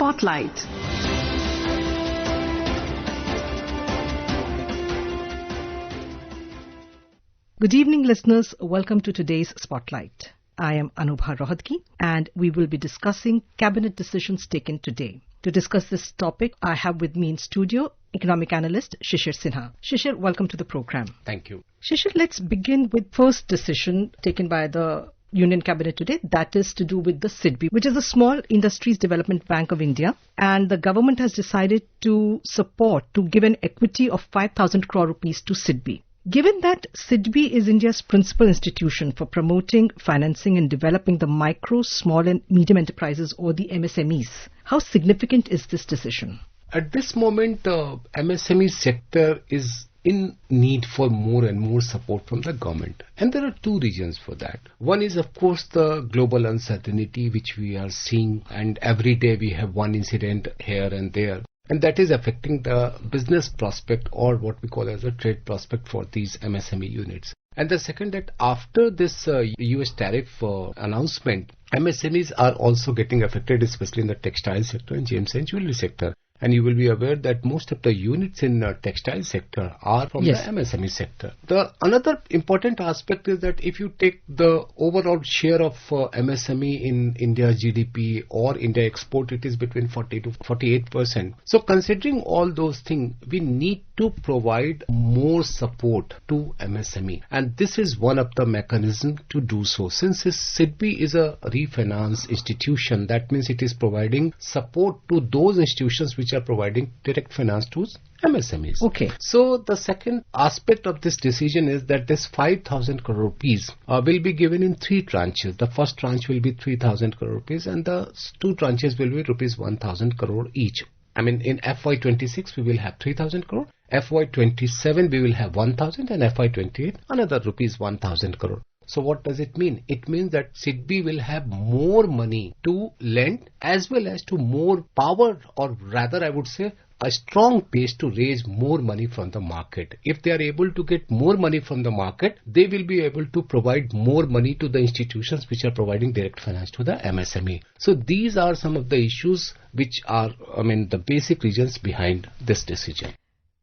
Spotlight. Good evening, listeners. Welcome to today's Spotlight. I am Anubha Rohatgi, and we will be discussing cabinet decisions taken today. To discuss this topic, I have with me in studio economic analyst Shishir Sinha. Shishir, welcome to the program. Thank you. Shishir, let's begin with first decision taken by the Union Cabinet today, that is to do with the SIDBI, which is the Small Industries Development Bank of India, and the government has decided to give an equity of 5,000 crore rupees to SIDBI. Given that SIDBI is India's principal institution for promoting, financing and developing the micro, small and medium enterprises, or the MSMEs, how significant is this decision? At this moment, the MSME sector is in need for more and more support from the government. And there are two reasons for that. One is, of course, the global uncertainty which we are seeing, and every day we have one incident here and there. And that is affecting the business prospect, or what we call as a trade prospect for these MSME units. And the second, that after this US tariff announcement, MSMEs are also getting affected, especially in the textile sector and gems and jewelry sector. And you will be aware that most of the units in the textile sector are from the MSME sector. The another important aspect is that if you take the overall share of MSME in India's GDP or India export, it is between 40 to 48%. So considering all those things, we need to provide more support to MSME. And this is one of the mechanisms to do so. Since SIDBI is a refinance institution, that means it is providing support to those institutions which are providing direct finance to MSMEs. Okay. So the second aspect of this decision is that this 5,000 crore rupees will be given in three tranches. The first tranche will be 3,000 crore rupees and the two tranches will be rupees 1,000 crore each. I mean, in FY26 we will have 3,000 crore, FY27 we will have 1,000 and FY28 another rupees 1,000 crore. So what does it mean? It means that SIDBI will have more money to lend as well as to more power, or rather I would say a strong pace to raise more money from the market. If they are able to get more money from the market, they will be able to provide more money to the institutions which are providing direct finance to the MSME. So these are some of the issues which are, the basic reasons behind this decision.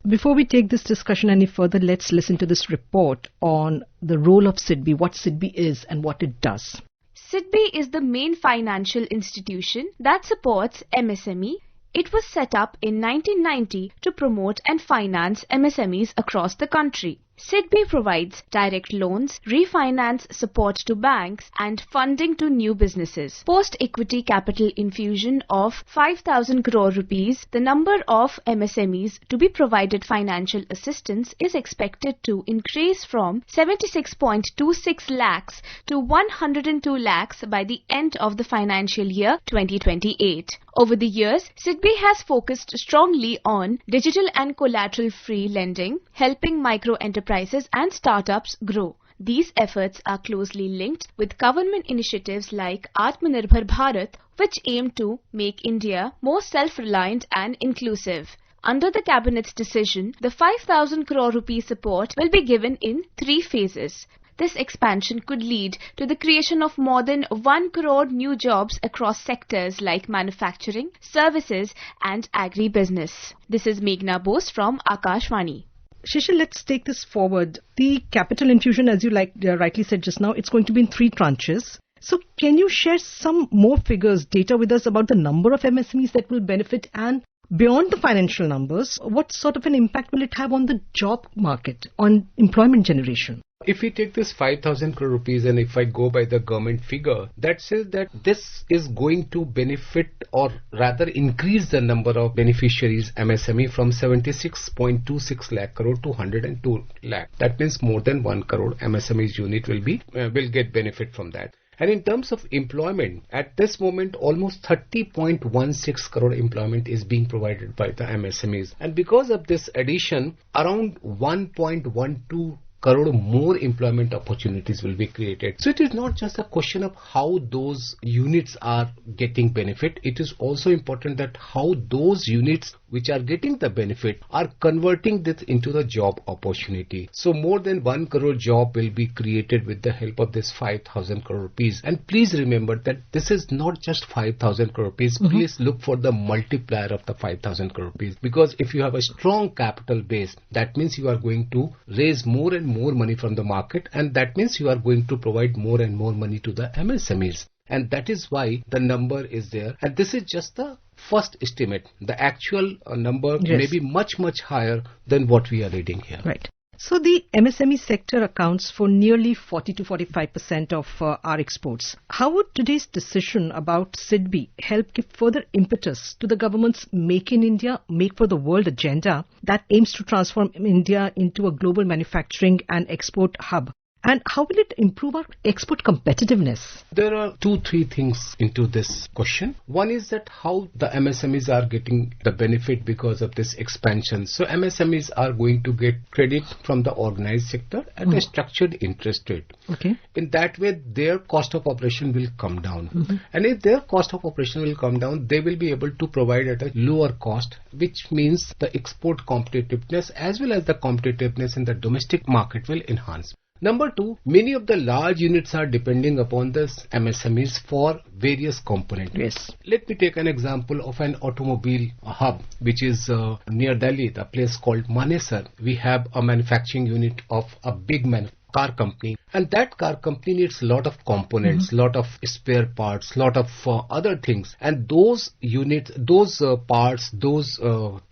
Before we take this discussion any further, let's listen to this report on the role of SIDBI, what SIDBI is and what it does. SIDBI is the main financial institution that supports MSME. It was set up in 1990 to promote and finance MSMEs across the country. SIDBI provides direct loans, refinance support to banks and funding to new businesses. Post-equity capital infusion of 5,000 crore rupees, the number of MSMEs to be provided financial assistance is expected to increase from 76.26 lakhs to 102 lakhs by the end of the financial year 2028. Over the years, SIDBI has focused strongly on digital and collateral-free lending, helping micro-enterprises and startups grow. These efforts are closely linked with government initiatives like Atmanirbhar Bharat, which aim to make India more self-reliant and inclusive. Under the Cabinet's decision, the 5,000 crore rupee support will be given in three phases. This expansion could lead to the creation of more than 1 crore new jobs across sectors like manufacturing, services and agri-business. This is Meghna Bose from Akashvani. Shishir, let's take this forward. The capital infusion, as you rightly said just now, it's going to be in three tranches. So can you share some more figures, data with us about the number of MSMEs that will benefit, and beyond the financial numbers, what sort of an impact will it have on the job market, on employment generation? If we take this 5,000 crore rupees and if I go by the government figure, that says that this is going to benefit or rather increase the number of beneficiaries MSME from 76.26 lakh crore to 102 lakh. That means more than 1 crore MSMEs unit will get benefit from that. And in terms of employment, at this moment, almost 30.16 crore employment is being provided by the MSMEs. And because of this addition, around 1.12 crore more employment opportunities will be created. So it is not just a question of how those units are getting benefit. It is also important that how those units which are getting the benefit are converting this into the job opportunity. So more than 1 crore job will be created with the help of this 5,000 crore rupees. And please remember that this is not just 5,000 crore rupees. Please look for the multiplier of the 5,000 crore rupees, because if you have a strong capital base, that means you are going to raise more and more money from the market, and that means you are going to provide more and more money to the MSMEs. And that is why the number is there. And this is just the first estimate. The actual number may be much, much higher than what we are reading here. Right. So the MSME sector accounts for nearly 40 to 45% of our exports. How would today's decision about SIDBI help give further impetus to the government's Make in India, Make for the World agenda that aims to transform India into a global manufacturing and export hub? And how will it improve our export competitiveness? There are 2-3 things into this question. One is that how the MSMEs are getting the benefit because of this expansion. So MSMEs are going to get credit from the organized sector at a structured interest rate. Okay. In that way, their cost of operation will come down. And if their cost of operation will come down, they will be able to provide at a lower cost, which means the export competitiveness as well as the competitiveness in the domestic market will enhance. Number 2, many of the large units are depending upon this MSMEs for various components. Yes. Let me take an example of an automobile hub, which is near Delhi, the place called Manesar. We have a manufacturing unit of a big car company, and that car company needs a lot of components, lot of spare parts, lot of other things, and those units, those parts, those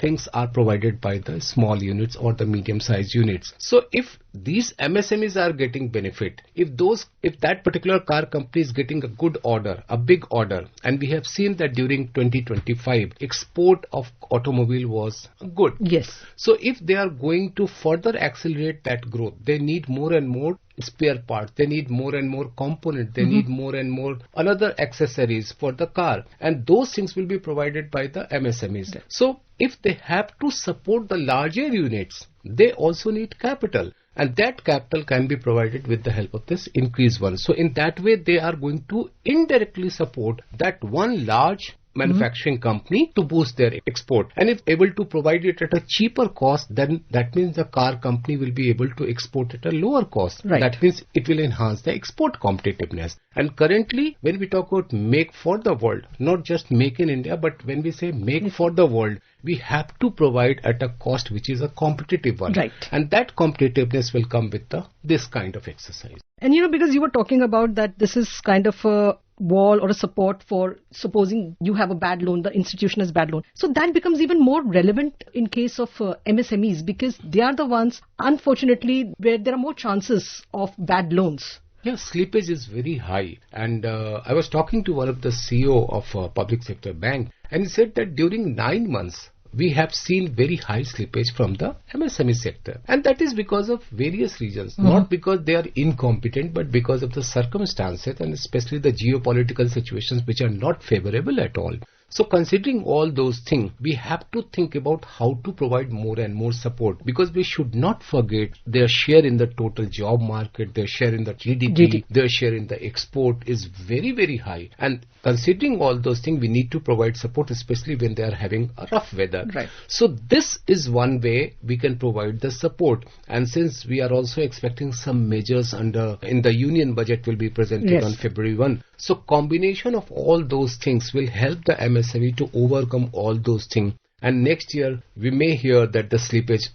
things are provided by the small units or the medium-sized units. So if these MSMEs are getting benefit, if that particular car company is getting a good order, a big order, and we have seen that during 2025 export of automobile was good. Yes. So if they are going to further accelerate that growth, they need more and more spare parts, they need more and more components, they need more and more another accessories for the car, and those things will be provided by the MSMEs. Okay. So if they have to support the larger units, they also need capital, and that capital can be provided with the help of this increased one. So in that way, they are going to indirectly support that one large manufacturing company to boost their export. And if able to provide it at a cheaper cost, then that means the car company will be able to export at a lower cost. Right. That means it will enhance the export competitiveness. And currently, when we talk about make for the world, not just make in India, but when we say make for the world, we have to provide at a cost which is a competitive one. Right. And that competitiveness will come with this kind of exercise. And because you were talking about that this is kind of a wall or a support for supposing you have a bad loan, the institution has bad loan. So that becomes even more relevant in case of MSMEs, because they are the ones, unfortunately, where there are more chances of bad loans. Yeah, slippage is very high. And I was talking to one of the CEO of a public sector bank, and he said that during 9 months, we have seen very high slippage from the MSME sector. And that is because of various reasons, not because they are incompetent, but because of the circumstances and especially the geopolitical situations which are not favorable at all. So considering all those things, we have to think about how to provide more and more support, because we should not forget their share in the total job market, their share in the GDP, their share in the export is very, very high. And considering all those things, we need to provide support, especially when they are having a rough weather. Right. So this is one way we can provide the support. And since we are also expecting some measures in the union budget will be presented on February 1. So combination of all those things will help the MSME to overcome all those things. And next year, we may hear that the slippage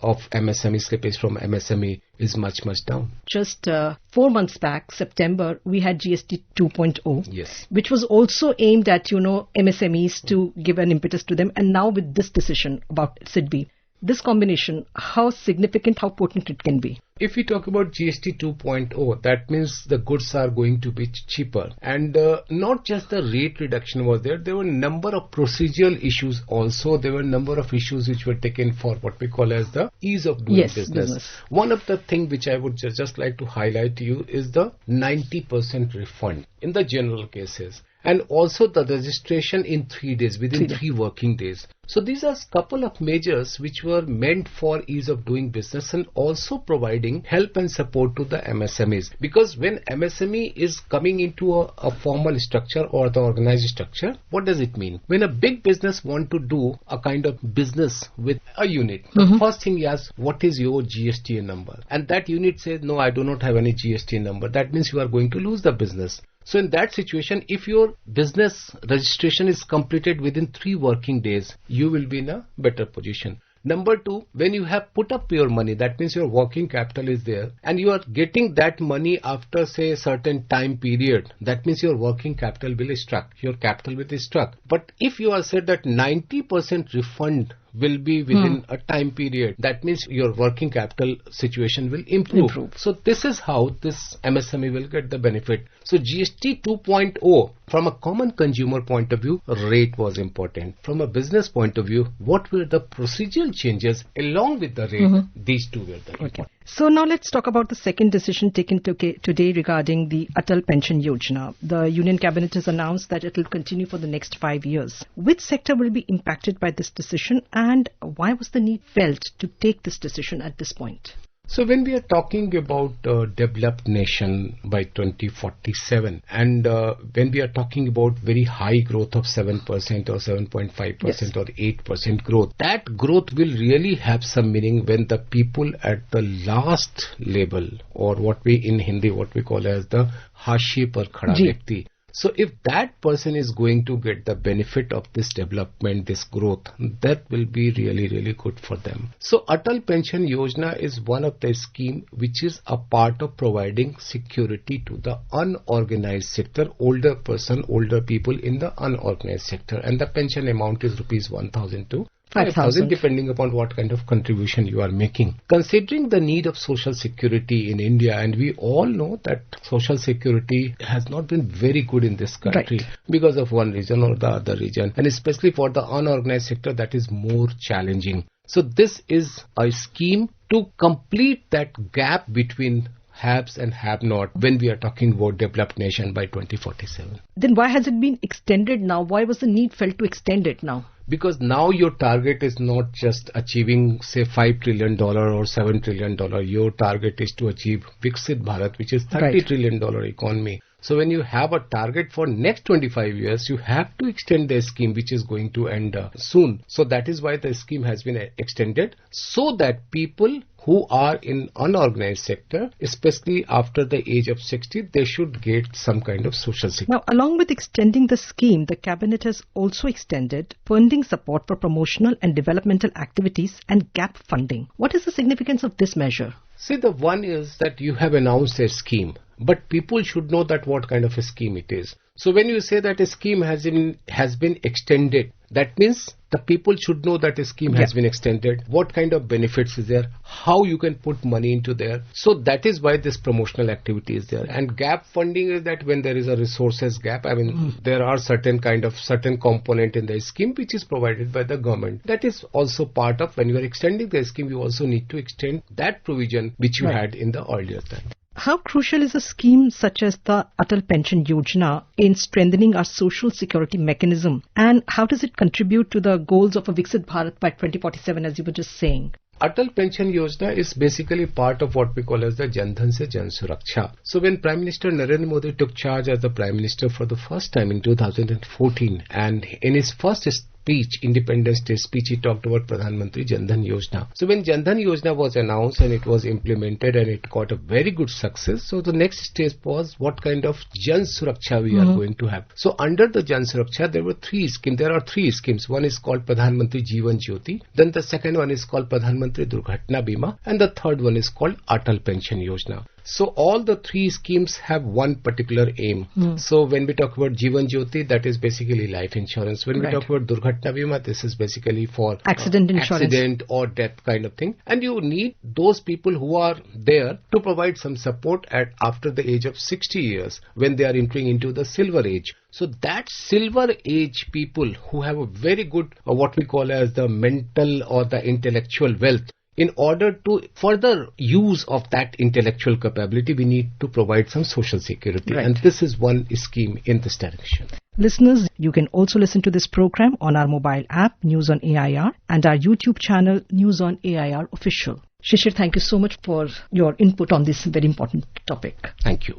from MSME is much, much down. Just 4 months back, September, we had GST 2.0, yes, which was also aimed at, MSMEs to give an impetus to them. And now with this decision about SIDBI, this combination, how significant, how potent it can be? If we talk about GST 2.0, that means the goods are going to be cheaper. And not just the rate reduction was there. There were a number of procedural issues also. There were a number of issues which were taken for what we call as the ease of doing business. One of the things which I would just like to highlight to you is the 90% refund in the general cases. and also the registration in 3 days, within 3 working days. So these are a couple of measures which were meant for ease of doing business and also providing help and support to the MSMEs. Because when MSME is coming into a formal structure or the organized structure, what does it mean? When a big business want to do a kind of business with a unit, the first thing he asks, what is your GST number? And that unit says, no, I do not have any GST number. That means you are going to lose the business. So in that situation, if your business registration is completed within 3 working days, you will be in a better position. Number 2, when you have put up your money, that means your working capital is there and you are getting that money after say a certain time period, that means your working capital will be struck, your capital will be struck. But if you are said that 90% refund will be within a time period, that means your working capital situation will improve. So this is how this MSME will get the benefit. So GST 2.0, from a common consumer point of view, rate was important. From a business point of view, what were the procedural changes along with the rate? These two were the important. So now let's talk about the second decision taken today regarding the Atal Pension Yojana. The Union Cabinet has announced that it will continue for the next 5 years. Which sector will be impacted by this decision, and why was the need felt to take this decision at this point? So when we are talking about developed nation by 2047 and when we are talking about very high growth of 7% or 7.5% or 8% growth, that growth will really have some meaning when the people at the last level, or what we in Hindi what we call as the hashi par khada vyakti. So if that person is going to get the benefit of this development, this growth, that will be really, really good for them. So Atal Pension Yojana is one of the scheme which is a part of providing security to the unorganized sector, older people in the unorganized sector. And the pension amount is rupees 1,000 to 5,000 depending upon what kind of contribution you are making. Considering the need of social security in India, and we all know that social security has not been very good in this country because of one reason or the other reason, and especially for the unorganized sector that is more challenging. So this is a scheme to complete that gap between haves and have not when we are talking about developed nation by 2047. Then why has it been extended now? Why was the need felt to extend it now? Because now your target is not just achieving say $5 trillion or $7 trillion. Your target is to achieve Viksit Bharat, which is $30 trillion economy. So when you have a target for next 25 years, you have to extend the scheme which is going to end soon. So that is why the scheme has been extended, so that people who are in unorganized sector, especially after the age of 60, they should get some kind of social security. Now, along with extending the scheme, the Cabinet has also extended funding support for promotional and developmental activities and gap funding. What is the significance of this measure? See, the one is that you have announced a scheme, but people should know that what kind of a scheme it is. So when you say that a scheme has been extended, that means the people should know that a scheme has been extended, what kind of benefits is there, how you can put money into there. So that is why this promotional activity is there. And gap funding is that when there is a resources gap, I mean, there are certain component in the scheme which is provided by the government. That is also part of when you are extending the scheme, you also need to extend that provision which you had in the earlier time. How crucial is a scheme such as the Atal Pension Yojana in strengthening our social security mechanism, and how does it contribute to the goals of a Viksit Bharat by 2047, as you were just saying? Atal Pension Yojana is basically part of what we call as the Jan Dhan se Jan Suraksha. So when Prime Minister Narendra Modi took charge as the Prime Minister for the first time in 2014, and in his first speech, Independence Day speech, he talked about Pradhan Mantri Jan Dhan Yojana. So when Jan Dhan Yojana was announced and it was implemented and it got a very good success, so the next stage was what kind of Jan Suraksha we are going to have. So under the Jan Suraksha, there are three schemes. One is called Pradhan Mantri Jeevan Jyoti, then the second one is called Pradhan Mantri Durghatna Bima, and the third one is called Atal Pension Yojana. So all the three schemes have one particular aim. So when we talk about Jeevan Jyoti, that is basically life insurance. When we talk about Durghatna Bima, this is basically for accident insurance, accident or death kind of thing. And you need those people who are there to provide some support after the age of 60 years when they are entering into the silver age. So that silver age people who have a very good what we call as the mental or the intellectual wealth, in order to further use of that intellectual capability, we need to provide some social security. And this is one scheme in this direction. Listeners, you can also listen to this program on our mobile app, News on AIR, and our YouTube channel, News on AIR Official. Shishir, thank you so much for your input on this very important topic. Thank you.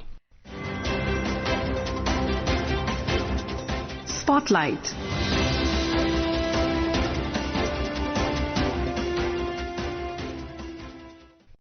Spotlight.